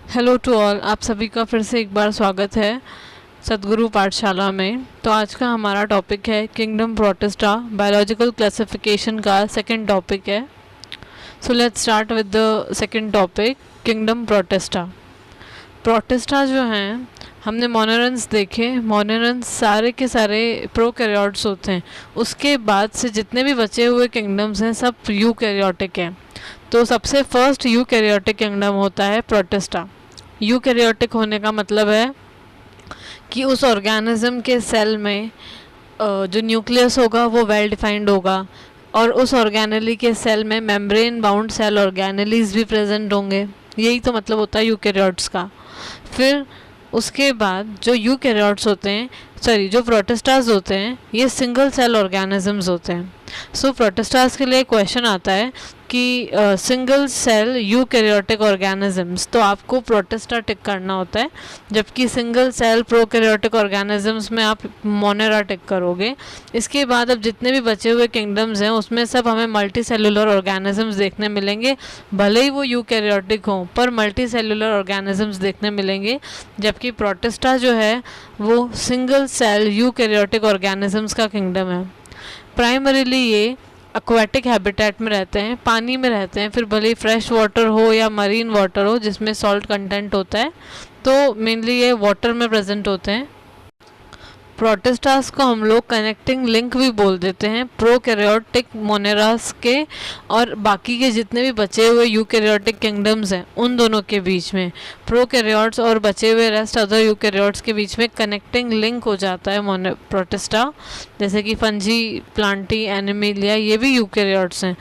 Hello to all, आप सभी का फिर से एक बार स्वागत है सद्गुरु पाठशाला में। तो आज का हमारा टॉपिक है किंगडम प्रोटिस्टा, बायोलॉजिकल क्लासिफिकेशन का सेकंड टॉपिक है। So let's start with the second topic, kingdom protista. Protista जो हैं, हमने मोनेरन्स देखे। मोनेरन्स सारे के सारे प्रोकैरियोट्स होते हैं। उसके बाद से जितने भी बचे हुए किंगडम्स हैं सब यूकैरियोटिक हैं। तो सबसे फर्स्ट यूकैरियोटिक किंगडम होता है प्रोटिस्टा। यूकैरियोटिक होने का मतलब है कि उस ऑर्गेनिज्म के सेल में जो न्यूक्लियस होगा वो वेल डिफाइंड होगा, और उस ऑर्गेनेली के सेल में मेम्ब्रेन बाउंड सेल ऑर्गेनेलीज भी प्रेजेंट होंगे। यही तो मतलब होता है यूकैरियोट्स का। फिर उसके बाद जो यूकैरियोट्स होते हैं, जो प्रोटिस्टास होते हैं, ये सिंगल सेल ऑर्गेनिजम्स होते हैं। सो प्रोटिस्टास के लिए क्वेश्चन आता है कि सिंगल सेल यूकैरियोटिक ऑर्गेनिजम्स, तो आपको प्रोटिस्टा टिक करना होता है, जबकि सिंगल सेल प्रोकैरियोटिक ऑर्गेनिजम्स में आप मोनेरा टिक करोगे। इसके बाद अब जितने भी बचे हुए किंगडम्स हैं उसमें सब हमें मल्टी सेलुलर ऑर्गेनिजम्स देखने मिलेंगे। भले ही वो यूकैरियोटिक हों पर मल्टी सेलुलर ऑर्गेनिजम्स देखने मिलेंगे, जबकि प्रोटिस्टा जो है वो सिंगल सेल यूकैरियोटिक ऑर्गेनिजम्स का किंगडम है। प्राइमरीली ये एक्वाटिक हैबिटेट में रहते हैं, पानी में रहते हैं, फिर भले ही फ्रेश वाटर हो या मरीन वाटर हो जिसमें सॉल्ट कंटेंट होता है, तो मेनली ये वाटर में प्रेजेंट होते हैं। प्रोटिस्टास को हम लोग कनेक्टिंग लिंक भी बोल देते हैं प्रोकैरियोटिक मोनेरास के और बाकी के जितने भी बचे हुए यूकैरियोटिक किंगडम्स हैं उन दोनों के बीच में, प्रोकैरियोट्स और बचे हुए रेस्ट अदर यूकैरियोट्स के बीच में कनेक्टिंग लिंक हो जाता है प्रोटिस्टा। जैसे कि फंजी, प्लांटी, एनिमेलिया, ये भी यूकैरियोट्स हैं,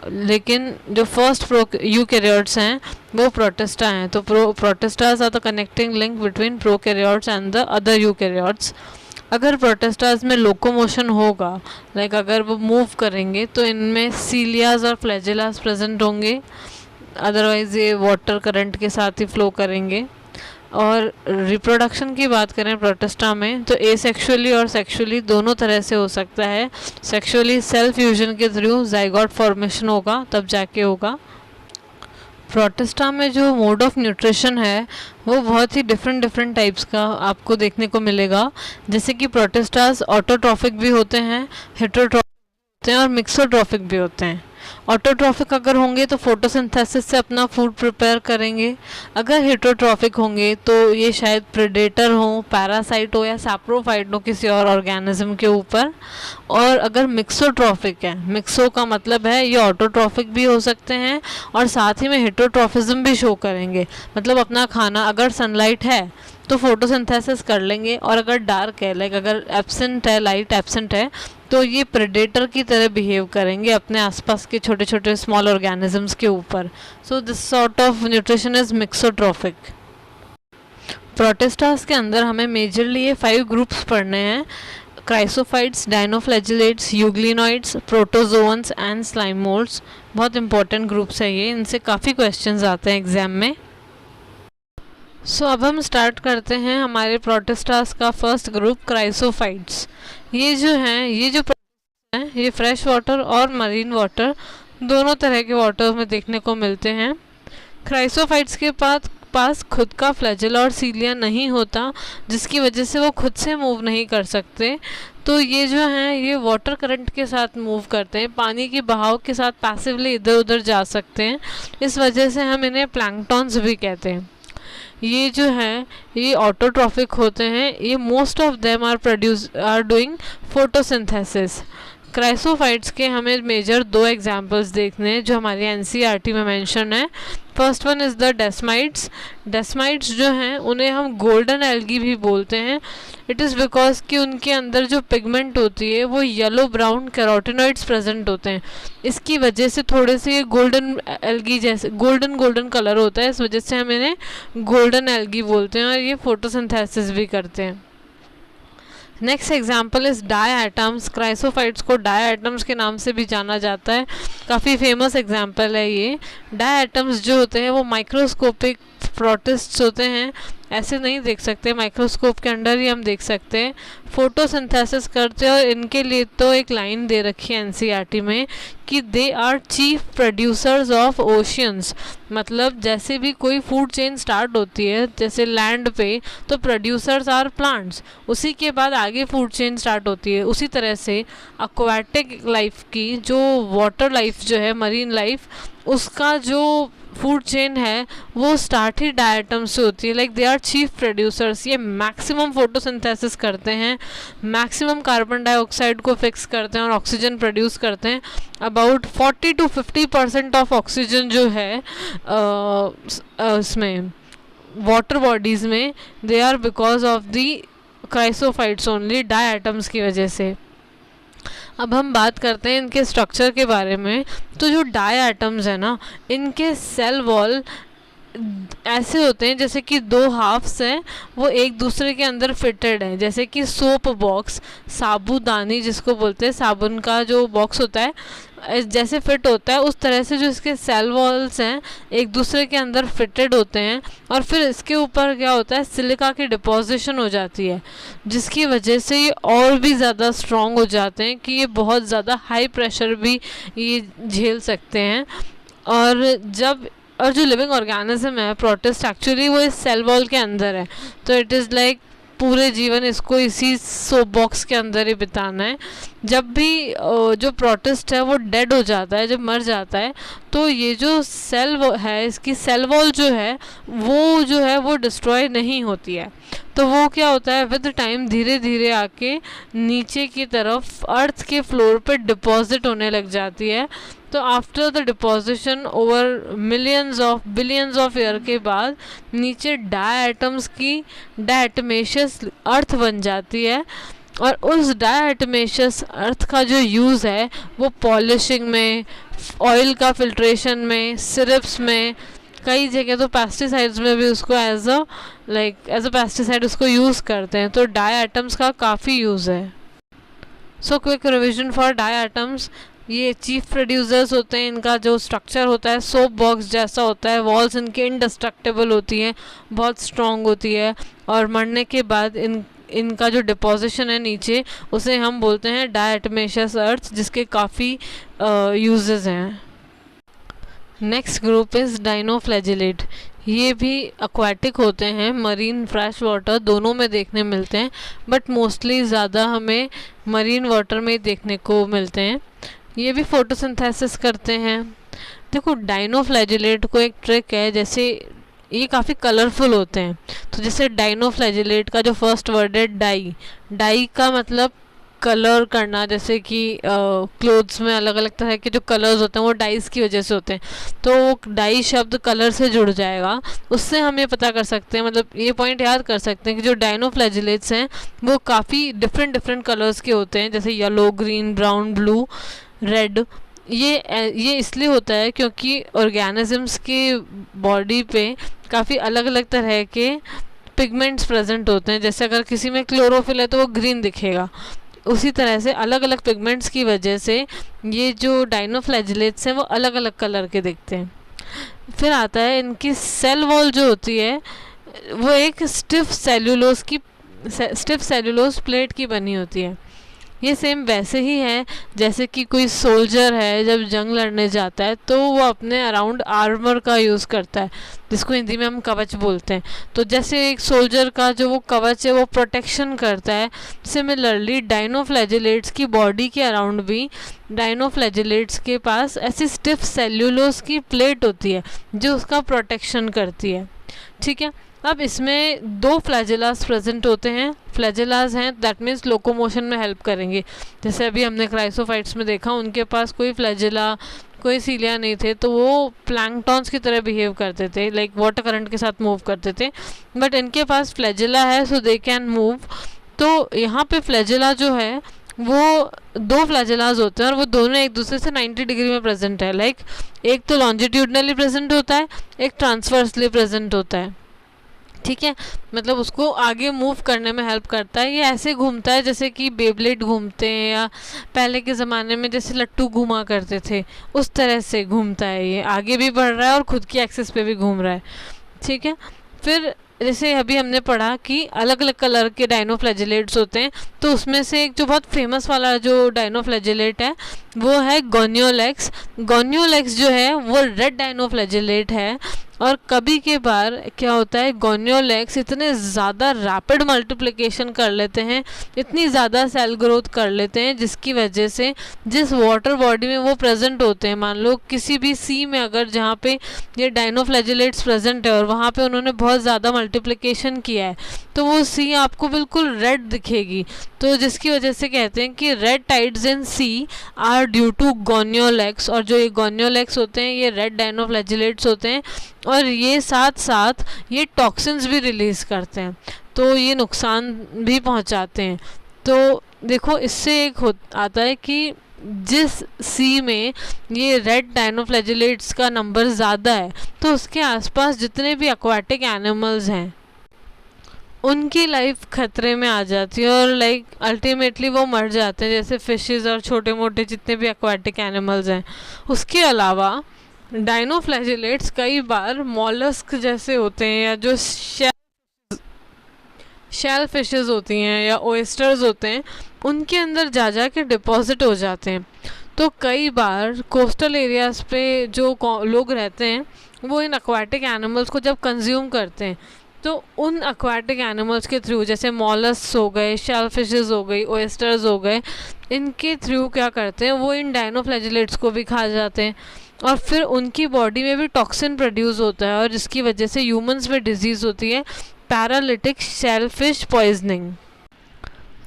लेकिन जो फर्स्ट यूकैरियोट्स हैं वो प्रोटिस्टा हैं। तो protistas are the connecting link between prokaryotes and the other eukaryotes. अगर प्रोटिस्टास में लोकोमोशन होगा, लाइक अगर वो मूव करेंगे, तो इनमें सीलियाज और फ्लैजेलास प्रेजेंट होंगे, अदरवाइज ये वाटर करंट के साथ ही फ्लो करेंगे। और रिप्रोडक्शन की बात करें प्रोटिस्टा में, तो एसेक्सुअली और सेक्सुअली दोनों तरह से हो सकता है। सेक्सुअली सेल फ्यूजन के थ्रू जाइगोट फॉर्मेशन होगा, तब जाके होगा। प्रोटिस्टा में जो मोड ऑफ न्यूट्रिशन है वो बहुत ही डिफरेंट टाइप्स का आपको देखने को मिलेगा। जैसे कि प्रोटिस्टास ऑटोट्रॉफिक भी होते हैं, हेटेरोट्रॉफिक होते हैं और मिक्सोट्रॉफिक भी होते हैं। ऑटोट्रॉफिक अगर होंगे तो फोटोसिंथेसिस से अपना फूड प्रिपेयर करेंगे। अगर हेटेरोट्रॉफिक होंगे तो ये शायद प्रेडेटर हो, पैरासाइट हो या सैप्रोफाइट हो किसी और ऑर्गेनिज्म के ऊपर। और अगर मिक्सोट्रॉफिक है, मिक्सो का मतलब है ये ऑटोट्रॉफिक भी हो सकते हैं और साथ ही में हेटेरोट्रॉफिज्म भी शो करेंगे। मतलब अपना खाना, अगर सनलाइट है तो फोटोसिंथेसिस कर लेंगे, और अगर डार्क है, लाइक अगर एब्सेंट है, लाइट एब्सेंट है, तो ये प्रेडेटर की तरह बिहेव करेंगे अपने आसपास के छोटे छोटे स्मॉल ऑर्गेनिजम्स के ऊपर। So this sort of nutrition is mixotrophic. Protistas के अंदर हमें मेजरली ये 5 ग्रुप्स पढ़ने हैं: chrysophytes, dinoflagellates, euglenoids, protozoans and slime moulds. बहुत इंपॉर्टेंट ग्रुप्स है ये, इनसे काफ़ी क्वेश्चंस आते हैं एग्जाम में। सो अब हम स्टार्ट करते हैं हमारे प्रोटिस्टास का फर्स्ट ग्रुप, क्राइसोफाइट्स। ये जो हैं, ये फ्रेश वाटर और मरीन वाटर दोनों तरह के वाटर में देखने को मिलते हैं। क्राइसोफाइट्स के पास खुद का फ्लैजेला और सीलिया नहीं होता, जिसकी वजह से वो खुद से मूव नहीं कर सकते। तो ये जो हैं ये वाटर करंट के साथ मूव करते हैं, पानी के बहाव के साथ पैसिवली इधर उधर जा सकते हैं। इस वजह से हम इन्हें प्लैंकटॉन्स भी कहते हैं। ये जो है ये ऑटोट्रॉफिक होते हैं। ये most of them are doing photosynthesis. Chrysophytes के हमें मेजर 2 एग्जाम्पल्स देखने हैं जो हमारी एनसीईआरटी में मेंशन है। First one is the desmids. Desmids जो हैं उन्हें हम गोल्डन एल्गी भी बोलते हैं। इट इज़ बिकॉज कि उनके अंदर जो पिगमेंट होती है वो येलो ब्राउन कैरोटिनॉइड्स प्रेजेंट होते हैं। इसकी वजह से थोड़े से ये गोल्डन एल्गी जैसे गोल्डन कलर होता है, इस वजह से हम इन्हें गोल्डन एल्गी बोलते हैं, और ये फोटोसिंथेसिस भी करते हैं। Next example is diatoms. Chrysophytes को डायटम्स के नाम से भी जाना जाता है, काफ़ी फेमस एग्जाम्पल है ये। डायटम्स जो होते हैं वो माइक्रोस्कोपिक प्रोटिस्ट्स होते हैं, ऐसे नहीं देख सकते, माइक्रोस्कोप के अंडर ही हम देख सकते हैं, फोटोसिंथेसिस करते हैं। और इनके लिए तो एक लाइन दे रखी है एनसीईआरटी में कि they are chief producers of oceans. मतलब जैसे भी कोई फूड चेन स्टार्ट होती है जैसे लैंड पे, तो प्रोड्यूसर्स आर प्लांट्स, उसी के बाद आगे फूड चेन स्टार्ट होती है। उसी तरह से एक्वाटिक लाइफ की जो वाटर लाइफ जो है, मरीन लाइफ, उसका जो फूड चेन है वो स्टार्ट ही डायटम से होती है। Like they are chief producers. ये मैक्सिमम फोटोसिंथेसिस करते हैं, मैक्सिमम कार्बन डाइऑक्साइड को फिक्स करते हैं और ऑक्सीजन प्रोड्यूस करते हैं। अबाउट 40 to 50% ऑफ ऑक्सीजन जो है इसमें वाटर बॉडीज़ में, they are because of the chrysophytes only, diatoms की वजह से। अब हम बात करते हैं इनके स्ट्रक्चर के बारे में। तो जो डायटम्स है ना, इनके सेल वॉल ऐसे होते हैं जैसे कि दो हाफ्स हैं, वो एक दूसरे के अंदर फिटेड हैं। जैसे कि सोप बॉक्स, साबुदानी जिसको बोलते हैं, साबुन का जो बॉक्स होता है जैसे फिट होता है, उस तरह से जो इसके सेल वॉल्स हैं एक दूसरे के अंदर फिटेड होते हैं। और फिर इसके ऊपर क्या होता है, सिलिका की डिपॉजिशन हो जाती है, जिसकी वजह से ये और भी ज़्यादा स्ट्रॉन्ग हो जाते हैं कि ये बहुत ज़्यादा हाई प्रेशर भी ये झेल सकते हैं। और जो लिविंग ऑर्गेनिज्म है प्रोटिस्ट, एक्चुअली वो इस सेल वॉल के अंदर है। तो इट इज़ लाइक पूरे जीवन इसको इसी सोप बॉक्स के अंदर ही बिताना है। जब भी जो प्रोटिस्ट है वो डेड हो जाता है, जब मर जाता है, तो ये जो सेल है, इसकी सेल वॉल जो है वो डिस्ट्रॉय नहीं होती है। तो वो क्या होता है, विद टाइम धीरे धीरे आके नीचे की तरफ अर्थ के फ्लोर पे डिपॉजिट होने लग जाती है। तो after the deposition over billions of year के बाद नीचे डायटम्स की डायटमेशियस अर्थ बन जाती है। और उस डायटमेशियस अर्थ का जो यूज़ है वो पॉलिशिंग में, ऑयल का फिल्ट्रेशन में, सिरप्स में, कई जगह तो पेस्टिसाइड्स में भी उसको एज अ पेस्टिसाइड उसको यूज़ करते हैं। तो डायटम्स का काफ़ी यूज़ है। So quick revision for diatoms, ये चीफ प्रोड्यूसर्स होते हैं। इनका जो स्ट्रक्चर होता है सोप बॉक्स जैसा होता है, वॉल्स इनके इंडिस्ट्रक्टेबल होती हैं, बहुत स्ट्रॉन्ग होती है। और मरने के बाद इनका जो डिपोजिशन है नीचे, उसे हम बोलते हैं डायटमेशियस अर्थ, जिसके काफ़ी यूजेस हैं। Next group is dinoflagellate. ये भी एक्वाटिक होते हैं, मरीन फ्रेश वाटर दोनों में देखने मिलते हैं, बट मोस्टली ज़्यादा हमें मरीन वाटर में देखने को मिलते हैं। ये भी फोटोसिंथेसिस करते हैं। देखो डाइनोफ्लैजिलेट को एक ट्रिक है, जैसे ये काफ़ी कलरफुल होते हैं। तो जैसे डाइनोफ्लैजिलेट का जो फर्स्ट वर्ड है डाई का मतलब कलर करना, जैसे कि क्लोथ्स में अलग अलग तरह के जो कलर्स होते हैं वो डाइस की वजह से होते हैं। तो डाई शब्द कलर से जुड़ जाएगा, उससे हम ये पता कर सकते हैं, मतलब ये पॉइंट याद कर सकते हैं कि जो डाइनोफ्लैजिलेट्स हैं वो काफ़ी डिफरेंट कलर्स के होते हैं, जैसे yellow, green, brown, blue, red. ये इसलिए होता है क्योंकि ऑर्गेनिजम्स के बॉडी पे काफ़ी अलग अलग तरह के पिगमेंट्स प्रेजेंट होते हैं। जैसे अगर किसी में क्लोरोफिल है तो वो ग्रीन दिखेगा, उसी तरह से अलग अलग पिगमेंट्स की वजह से ये जो डाइनोफ्लैजिलेट्स हैं वो अलग अलग कलर के दिखते हैं। फिर आता है इनकी सेल वॉल जो होती है वो एक स्टिफ सेल्यूलोज प्लेट की बनी होती है। ये सेम वैसे ही है जैसे कि कोई सोल्जर है जब जंग लड़ने जाता है तो वो अपने अराउंड आर्मर का यूज़ करता है, जिसको हिंदी में हम कवच बोलते हैं। तो जैसे एक सोल्जर का जो वो कवच है वो प्रोटेक्शन करता है, सिमिलरली डाइनोफ्लैजिलेट्स की बॉडी के अराउंड भी डाइनोफ्लैजिलेट्स के पास ऐसी स्टिफ सेल्यूलोज की प्लेट होती है जो उसका प्रोटेक्शन करती है। ठीक है, अब इसमें दो फ्लैजिलास प्रेजेंट होते हैं। फ्लैजिलास हैं दैट मीन्स लोकोमोशन में हेल्प करेंगे। जैसे अभी हमने क्राइसोफाइट्स में देखा, उनके पास कोई फ्लैजिला, कोई सीलिया नहीं थे, तो वो प्लैंकटॉन्स की तरह बिहेव करते थे, लाइक वाटर करंट के साथ मूव करते थे। बट इनके पास फ्लैजिला है सो दे कैन मूव। तो यहाँ पे फ्लैजिला जो है वो दो फ्लैजिलास होते हैं और वो दोनों एक दूसरे से 90 डिग्री में प्रेजेंट है। लाइक एक तो लॉन्जिट्यूडनली प्रेजेंट होता है, एक ट्रांसवर्सली प्रेजेंट होता है। ठीक है, मतलब उसको आगे मूव करने में हेल्प करता है। ये ऐसे घूमता है जैसे कि बेब्लेड घूमते हैं, या पहले के ज़माने में जैसे लट्टू घूमा करते थे उस तरह से घूमता है। ये आगे भी बढ़ रहा है और खुद की एक्सिस पे भी घूम रहा है। ठीक है, फिर जैसे अभी हमने पढ़ा कि अलग अलग कलर के डायनोफ्लैजिलेट्स होते हैं, तो उसमें से एक जो बहुत फेमस वाला जो डायनोफ्लैजिलेट है वो है गोनियोलेक्स। गोनियोलेक्स जो है वो रेड डायनोफ्लैजिलेट है। और कभी के बार क्या होता है, गोनियोलेक्स इतने ज़्यादा रैपिड मल्टीप्लिकेशन कर लेते हैं, इतनी ज़्यादा सेल ग्रोथ कर लेते हैं, जिसकी वजह से जिस वाटर बॉडी में वो प्रेजेंट होते हैं, मान लो किसी भी सी में अगर जहाँ पे ये डायनोफ्लैजिलेट्स प्रेजेंट है और वहाँ पे उन्होंने बहुत ज़्यादा मल्टीप्लिकेशन किया है, तो वो सी आपको बिल्कुल रेड दिखेगी। तो जिसकी वजह से कहते हैं कि red tides in sea are due to Gonyaulax. और जो ये गोनियोलेक्स होते हैं ये रेड डायनोफ्लैजिलेट्स होते हैं, और ये साथ साथ ये टॉक्सिन्स भी रिलीज़ करते हैं, तो ये नुकसान भी पहुंचाते हैं। तो देखो इससे एक आता है कि जिस सी में ये रेड डायनोफ्लैजिलेट्स का नंबर ज़्यादा है, तो उसके आसपास जितने भी एक्वाटिक एनिमल्स हैं उनकी लाइफ खतरे में आ जाती है, और लाइक अल्टीमेटली वो मर जाते हैं, जैसे फिशेस और छोटे मोटे जितने भी एक्वाटिक एनिमल्स हैं। उसके अलावा डायनोफ्लैजिलेट्स कई बार मॉलस्क जैसे होते हैं, या जो शेल फिशेस होती हैं या ओएस्टर्स होते हैं, उनके अंदर जा के डिपॉजिट हो जाते हैं। तो कई बार कोस्टल एरियाज़ पे जो लोग रहते हैं वो इन एक्वाटिक एनिमल्स को जब कंज्यूम करते हैं, तो उन एक्वाटिक एनिमल्स के थ्रू, जैसे मॉलस्क हो गए, शेल फिशेस हो गई, ओएस्टर्स हो गए, इनके थ्रू क्या करते हैं वो इन डायनोफ्लैजिलेट्स को भी खा जाते हैं, और फिर उनकी बॉडी में भी टॉक्सिन प्रोड्यूस होता है, और जिसकी वजह से ह्यूमंस में डिजीज़ होती है पैरालिटिक शेलफिश पॉइजनिंग,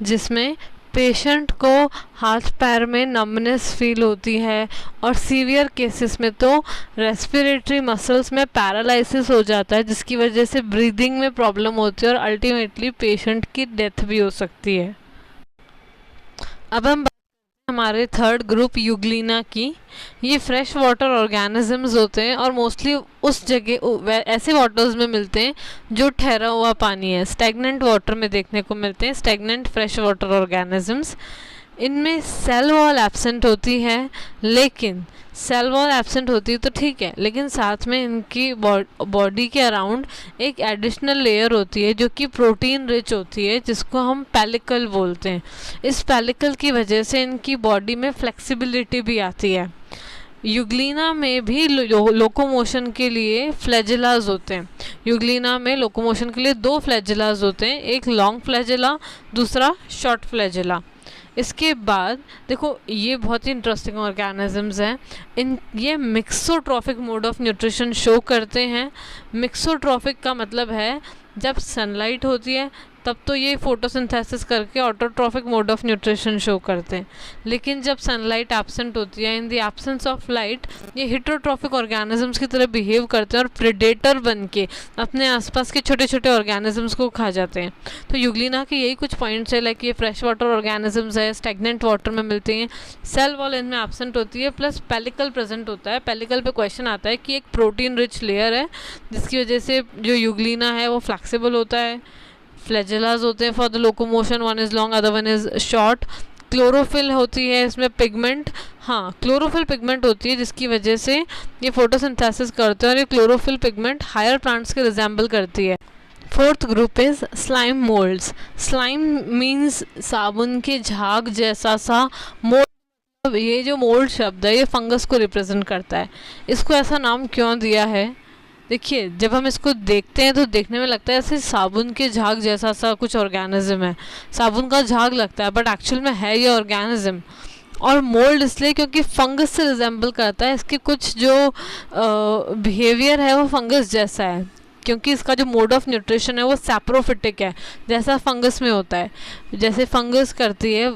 जिसमें पेशेंट को हाथ पैर में नमनेस फील होती है, और सीवियर केसेस में तो रेस्पिरेटरी मसल्स में पैरालिसिस हो जाता है, जिसकी वजह से ब्रीदिंग में प्रॉब्लम होती है और अल्टीमेटली पेशेंट की डेथ भी हो सकती है। अब हम हमारे थर्ड ग्रुप यूग्लिना की। ये फ्रेश वाटर ऑर्गेनिजम्स होते हैं और मोस्टली उस जगह ऐसे वाटर्स में मिलते हैं जो ठहरा हुआ पानी है, स्टैग्नेंट वाटर में देखने को मिलते हैं स्टैग्नेंट फ्रेश वाटर ऑर्गेनिजम्स। इनमें सेल वॉल एब्सेंट होती है, लेकिन सेल वॉल एब्सेंट होती है तो ठीक है, लेकिन साथ में इनकी बॉडी के अराउंड एक एडिशनल लेयर होती है जो कि प्रोटीन रिच होती है, जिसको हम पेलिकल बोलते हैं। इस पेलिकल की वजह से इनकी बॉडी में फ्लेक्सिबिलिटी भी आती है। यूग्लिना में भी लोकोमोशन के लिए फ्लैजिलाज होते हैं। यूग्लिना में लोकोमोशन के लिए दो फ्लैजिलाज होते हैं, एक लॉन्ग फ्लैजिला, दूसरा शॉर्ट फ्लैजिला। इसके बाद देखो ये बहुत ही इंटरेस्टिंग ऑर्गेनिजम्स हैं। ये mixotrophic mode of nutrition show करते हैं। मिक्सोट्रॉफिक का मतलब है जब सनलाइट होती है तब तो ये फोटोसिंथेसिस करके autotrophic mode of nutrition show करते हैं, लेकिन जब सनलाइट एब्सेंट होती है, in the absence of light, ये हिटरोट्रॉफिक ऑर्गेनिजम्स की तरह बिहेव करते हैं और प्रेडेटर बन के अपने आसपास के छोटे छोटे ऑर्गेनिजम्स को खा जाते हैं। तो यूग्लिना के यही कुछ पॉइंट्स है, लाइक ये फ्रेश वाटर ऑर्गेनिजम्स है, स्टैग्नेंट वाटर में मिलते हैं, सेल वॉल इनमें एब्सेंट होती है, प्लस पेलिकल प्रेजेंट होता है। पेलिकल पे क्वेश्चन आता है कि एक प्रोटीन रिच लेयर है जिसकी वजह से जो यूग्लिना है वो फ्लेक्सिबल होता है। फ्लैजिलाज होते हैं for the locomotion, one is long other one is short. Chlorophyll होती है इसमें पिगमेंट, हाँ क्लोरोफिल पिगमेंट होती है जिसकी वजह से ये फोटोसिंथेसिस करते हैं और ये क्लोरोफिल पिगमेंट हायर प्लांट्स के रिजेंबल करती है। Fourth group is slime moulds. Slime means साबुन के झाग जैसा सा मोल्ड। ये जो मोल्ड शब्द है ये फंगस को रिप्रेजेंट करता है। इसको ऐसा नाम क्यों दिया है? देखिए जब हम इसको देखते हैं तो देखने में लगता है ऐसे साबुन के झाग जैसा सा कुछ ऑर्गेनिज्म है, साबुन का झाग लगता है, बट एक्चुअल में है ये ऑर्गेनिज्म। और मोल्ड इसलिए क्योंकि फंगस से रिजेंबल करता है, इसके कुछ जो बिहेवियर है वो फंगस जैसा है, क्योंकि इसका जो मोड ऑफ न्यूट्रिशन है वो सैप्रोफिटिक है, जैसा फंगस में होता है। जैसे फंगस करती है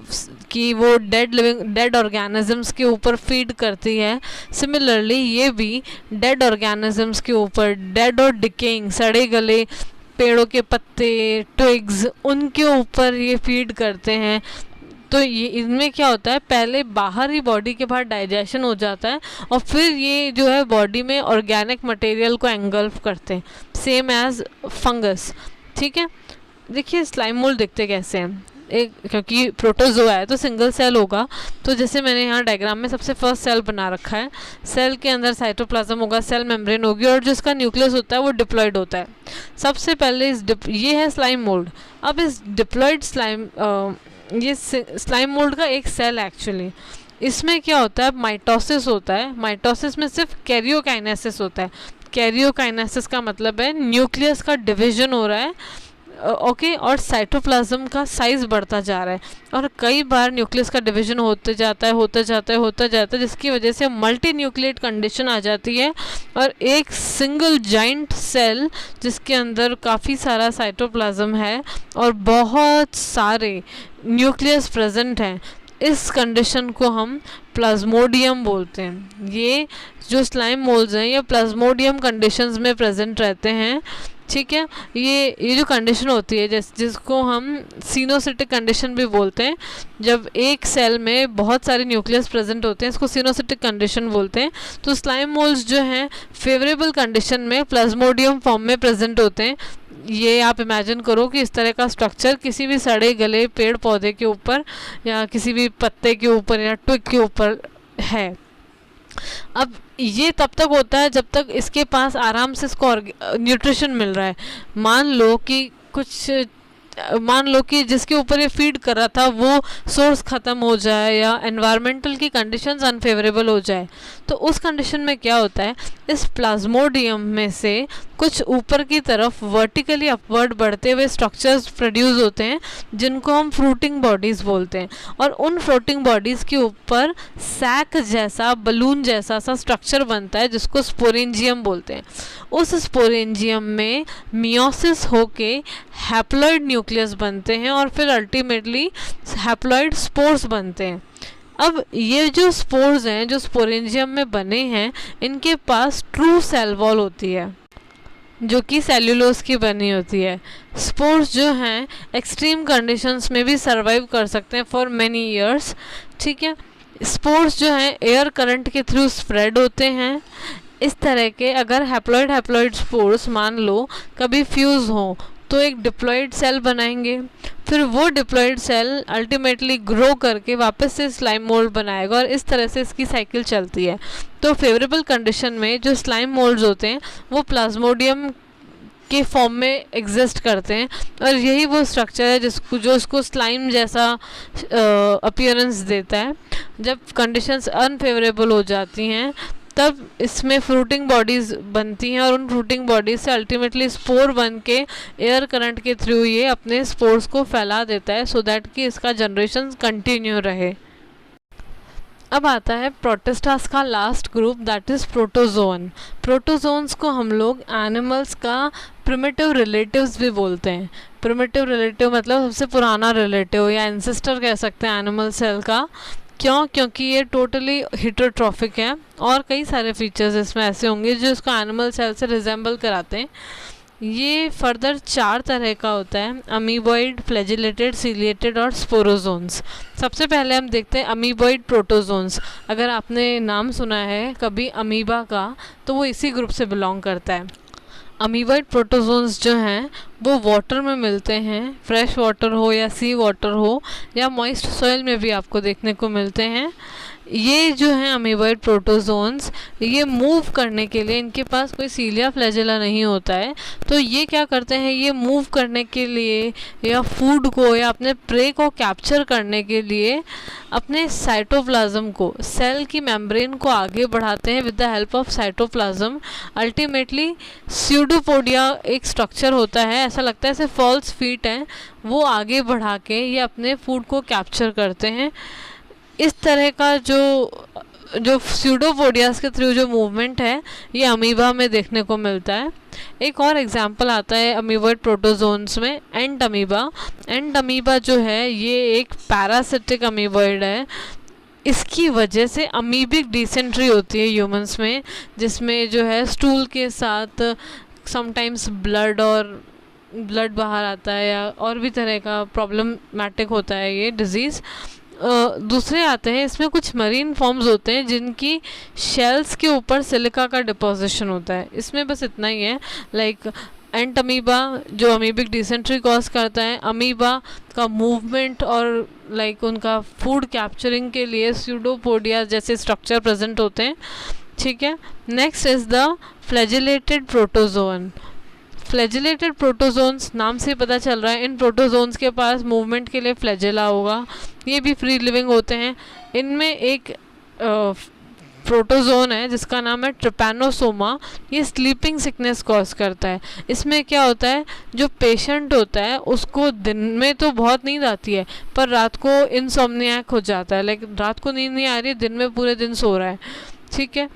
कि वो डेड ऑर्गेनिजम्स के ऊपर फीड करती है, सिमिलरली ये भी डेड ऑर्गेनिजम्स के ऊपर, डेड और डिकेइंग सड़े गले पेड़ों के पत्ते, ट्विग्स, उनके ऊपर ये फीड करते हैं। तो ये इनमें क्या होता है, पहले बाहर ही बॉडी के बाहर डाइजेशन हो जाता है और फिर ये जो है बॉडी में ऑर्गेनिक मटेरियल को एंगल्फ करते हैं, सेम एज फंगस। ठीक है, देखिए स्लाइम मोल्ड दिखते कैसे हैं। एक, क्योंकि प्रोटोजोआ है तो सिंगल सेल होगा। तो जैसे मैंने यहाँ डायग्राम में सबसे फर्स्ट सेल बना रखा है, सेल के अंदर साइटोप्लाज्म होगा, सेल मेम्ब्रेन होगी और जो इसका न्यूक्लियस होता है वो डिप्लॉयड होता है। सबसे पहले ये है स्लाइम मोल्ड। अब इस डिप्लॉयड स्लाइम, ये स्लाइम मोल्ड का एक सेल एक्चुअली, इसमें क्या होता है, माइटोसिस होता है। माइटोसिस में सिर्फ कैरियोकाइनेसिस होता है। कैरियोकाइनेसिस का मतलब है न्यूक्लियस का डिवीजन हो रहा है, ओके, और साइटोप्लाज्म का साइज़ बढ़ता जा रहा है और कई बार न्यूक्लियस का डिवीजन होते जाता है, जिसकी वजह से मल्टी न्यूक्लिएट कंडीशन आ जाती है और एक सिंगल जाइंट सेल जिसके अंदर काफ़ी सारा साइटोप्लाज्म है और बहुत सारे न्यूक्लियस प्रेजेंट हैं, इस कंडीशन को हम प्लाज्मोडियम बोलते हैं। ये जो स्लाइम मोल्ड्स हैं ये प्लाज्मोडियम कंडीशंस में प्रेजेंट रहते हैं, ठीक है। ये जो कंडीशन होती है जिसको हम सिनोसिटिक कंडीशन भी बोलते हैं, जब एक सेल में बहुत सारे न्यूक्लियस प्रेजेंट होते हैं इसको सिनोसिटिक कंडीशन बोलते हैं। तो स्लाइम मोल्ड्स जो हैं फेवरेबल कंडीशन में प्लाज्मोडियम फॉर्म में प्रेजेंट होते हैं। ये आप इमेजिन करो कि इस तरह का स्ट्रक्चर किसी भी सड़े गले पेड़ पौधे के ऊपर या किसी भी पत्ते के ऊपर या ट्विग के ऊपर है। अब ये तब तक होता है जब तक इसके पास आराम से इसको न्यूट्रिशन मिल रहा है। मान लो कि जिसके ऊपर ये फीड कर रहा था वो सोर्स ख़त्म हो जाए या एनवायरमेंटल की कंडीशंस अनफेवरेबल हो जाए, तो उस कंडीशन में क्या होता है, इस प्लाज्मोडियम में से कुछ ऊपर की तरफ वर्टिकली अपवर्ड बढ़ते हुए स्ट्रक्चर्स प्रोड्यूस होते हैं जिनको हम फ्रूटिंग बॉडीज़ बोलते हैं और उन फ्रूटिंग बॉडीज़ के ऊपर सैक जैसा, बलून जैसा सा स्ट्रक्चर बनता है जिसको स्पोरेंजियम बोलते हैं। उस स्पोरेंजियम में मियोसिस होके हैप्लॉइड न्यूक्लियस बनते हैं और फिर अल्टीमेटली हैप्लॉइड स्पोर्स बनते हैं। अब ये जो स्पोर्स हैं जो स्पोरेंजियम में बने हैं इनके पास ट्रू सेल वॉल होती है जो कि सेल्यूलोज की बनी होती है। स्पोर्स जो हैं एक्सट्रीम कंडीशंस में भी सर्वाइव कर सकते हैं फॉर मेनी ईयर्स, ठीक है। स्पोर्स जो हैं एयर करंट के थ्रू स्प्रेड होते हैं। इस तरह के अगर हैप्लॉइड स्पोर्स मान लो कभी फ्यूज़ हो तो एक डिप्लॉयड सेल बनाएंगे, फिर वो डिप्लॉयड सेल अल्टीमेटली ग्रो करके वापस से स्लाइम मोल्ड बनाएगा और इस तरह से इसकी साइकिल चलती है। तो फेवरेबल कंडीशन में जो स्लाइम मोल्ड्स होते हैं वो प्लाज्मोडियम के फॉर्म में एग्जिस्ट करते हैं और यही वो स्ट्रक्चर है जो इसको स्लाइम जैसा अपीयरेंस देता है। जब कंडीशंस अनफेवरेबल हो जाती हैं तब इसमें फ्रूटिंग बॉडीज़ बनती हैं और उन फ्रूटिंग बॉडीज़ से अल्टीमेटली स्पोर बन के एयर करंट के थ्रू ये अपने स्पोर्स को फैला देता है सो दैट कि इसका जनरेशन कंटिन्यू रहे। अब आता है प्रोटिस्टास का last group, that is protozoan. Protozoans को हम लोग एनिमल्स का प्रिमिटिव रिलेटिव्स भी बोलते हैं। प्रिमिटिव रिलेटिव मतलब सबसे पुराना रिलेटिव या एंसेस्टर कह सकते हैं एनिमल सेल का। क्यों? क्योंकि ये टोटली हेटेरोट्रॉफिक है और कई सारे फीचर्स इसमें ऐसे होंगे जो इसको एनिमल सेल से रिजेंबल कराते हैं। ये फर्दर 4 तरह का होता है, अमीबॉइड, फ्लैजिलेटेड, सीलिएटेड और स्पोरोजोन्स। सबसे पहले हम देखते हैं अमीबॉइड प्रोटोजोन्स। अगर आपने नाम सुना है कभी अमीबा का तो वो इसी ग्रुप से बिलोंग करता है। अमीबॉइड प्रोटोजोन्स जो हैं वो वाटर में मिलते हैं, फ्रेश वाटर हो या सी वाटर हो या मॉइस्ट सॉइल में भी आपको देखने को मिलते हैं। ये जो हैं अमीबॉइड प्रोटोजोन्स, ये मूव करने के लिए इनके पास कोई सीलिया फ्लैजेला नहीं होता है, तो ये क्या करते हैं, ये मूव करने के लिए या फूड को या अपने प्रे को कैप्चर करने के लिए अपने साइटोप्लाज्म को, सेल की मेम्ब्रेन को आगे बढ़ाते हैं with the help of cytoplasm. Ultimately pseudopodia एक स्ट्रक्चर होता है, ऐसा लगता है जैसे फॉल्स फीट हैं, वो आगे बढ़ा के ये अपने फूड को कैप्चर करते हैं। इस तरह का जो स्यूडोपोडियास के थ्रू जो मूवमेंट है ये अमीबा में देखने को मिलता है। एक और एग्जांपल आता है अमीबॉइड प्रोटोजोन्स में, एंट अमीबा। एंट अमीबा जो है ये एक पैरासिटिक अमीबॉइड है। इसकी वजह से अमीबिक डिसेंट्री होती है ह्यूमंस में, जिसमें जो है स्टूल के साथ समटाइम्स ब्लड बाहर आता है या और भी तरह का प्रॉब्लमैटिक होता है ये डिज़ीज़। दूसरे आते हैं, इसमें कुछ मरीन फॉर्म्स होते हैं जिनकी शेल्स के ऊपर सिलिका का डिपोजिशन होता है। इसमें बस इतना ही है, लाइक एंट अमीबा जो अमीबिक डिसेंट्री कॉज करता है, अमीबा का मूवमेंट और लाइक उनका फूड कैप्चरिंग के लिए स्यूडोपोडिया जैसे स्ट्रक्चर प्रेजेंट होते हैं, ठीक है। Next is the flagellated protozoan. Flagellated protozoans नाम से पता चल रहा है इन प्रोटोजोन्स के पास मूवमेंट के लिए फ्लैजिला होगा, ये भी फ्री लिविंग होते हैं। इनमें एक प्रोटोजोन है जिसका नाम है ट्रिपैनोसोमा, ये स्लीपिंग सिकनेस कॉज करता है। इसमें क्या होता है, जो पेशेंट होता है उसको दिन में तो बहुत नींद आती है पर रात को इंसोम्नियाक हो जाता है, लाइक रात को नींद नहीं आ रही, दिन में पूरे दिन सो रहा है, ठीक है।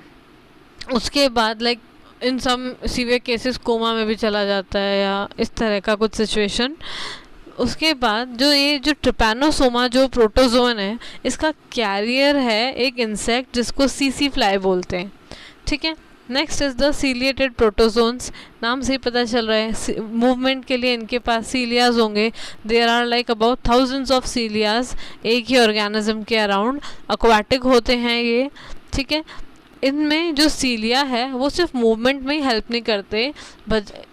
उसके बाद like in some severe cases coma में भी चला जाता है या इस तरह का कुछ सिचुएशन। उसके बाद जो ट्रिपैनोसोमा जो प्रोटोजोन है, इसका कैरियर है एक इंसेक्ट जिसको सीसी फ्लाई बोलते हैं, ठीक है। Next is the ciliated protozoans, नाम से ही पता चल रहा है मूवमेंट के लिए इनके पास सीलियाज होंगे। There are like about thousands of cilias एक ही ऑर्गेनिज्म के अराउंड, एक्वाटिक होते हैं ये, ठीक है। इनमें जो सीलिया है वो सिर्फ मूवमेंट में ही हेल्प नहीं करते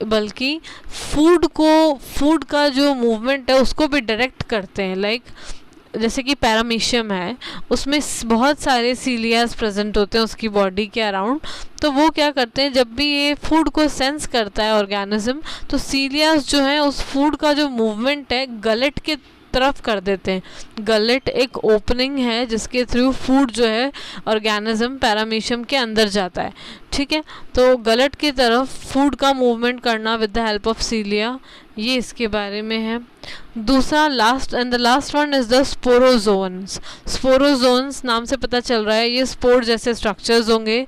बल्कि फूड का जो मूवमेंट है उसको भी डायरेक्ट करते हैं। लाइक जैसे कि पैरामीशियम है, उसमें बहुत सारे सीलियास प्रेजेंट होते हैं उसकी बॉडी के अराउंड, तो वो क्या करते हैं जब भी ये फूड को सेंस करता है ऑर्गेनिज्म, तो सीलियास जो है उस फूड का जो मूवमेंट है गलेट के तरफ कर देते हैं। गलेट एक ओपनिंग है जिसके थ्रू फूड जो है ऑर्गेनिज्म पैरामीशियम के अंदर जाता है, ठीक है। तो गलेट की तरफ फूड का मूवमेंट करना विद द हेल्प ऑफ सीलिया, ये इसके बारे में है। दूसरा last one is the sporozoans. Sporozoans नाम से पता चल रहा है ये स्पोर जैसे स्ट्रक्चर्स होंगे,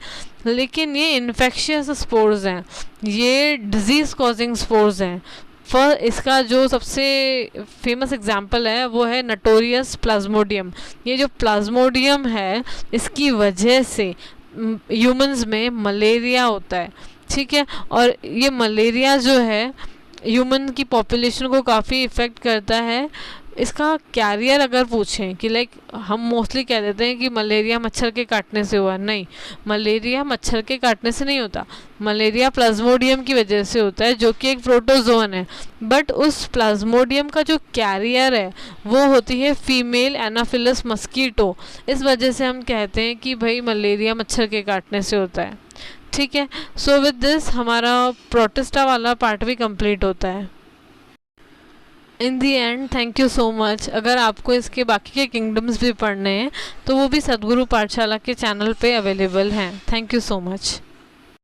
लेकिन ये इन्फेक्शियस स्पोर्स हैं, ये डिजीज कॉजिंग स्पोर्स हैं। इसका जो सबसे फेमस एग्जाम्पल है वो है नटोरियस प्लाज्मोडियम। ये जो प्लाज्मोडियम है इसकी वजह से ह्यूमंस में मलेरिया होता है, ठीक है। और ये मलेरिया जो है ह्यूमन की पॉपुलेशन को काफ़ी इफ़ेक्ट करता है। इसका कैरियर अगर पूछें कि लाइक हम मोस्टली कह देते हैं कि मलेरिया मच्छर के काटने से हुआ, नहीं, मलेरिया मच्छर के काटने से नहीं होता, मलेरिया प्लाज्मोडियम की वजह से होता है जो कि एक प्रोटोजोन है। बट उस प्लाज्मोडियम का जो कैरियर है वो होती है फीमेल एनाफिलस मस्कीटो, इस वजह से हम कहते हैं कि भाई मलेरिया मच्छर के काटने से होता है, ठीक है। सो विद दिस हमारा प्रोटिस्टा वाला पार्ट भी कंप्लीट होता है। In the end thank you so much. अगर आपको इसके बाकी के किंगडम्स भी पढ़ने हैं तो वो भी सद्गुरु पाठशाला के चैनल पे अवेलेबल हैं। Thank you so much.